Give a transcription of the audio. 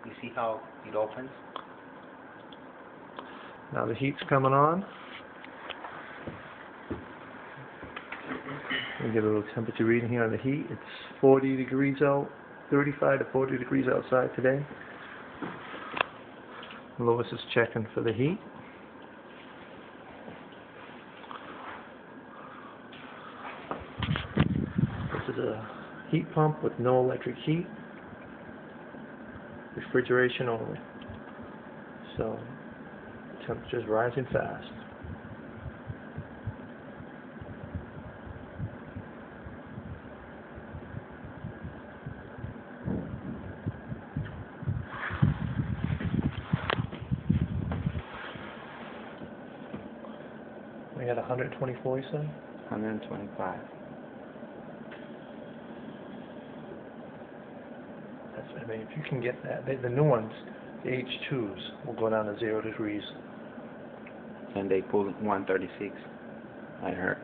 You see how it opens? Now the heat's coming on. We get a little temperature reading here on the heat. It's 40 degrees out, 35 to 40 degrees outside today. Lois is checking for the heat. This is a heat pump with no electric heat. Refrigeration only. So the temperature's rising fast. We got 124, you said? 125. I mean, if you can get that, the new ones, the H2s, will go down to 0 degrees. And they pull 136, I heard.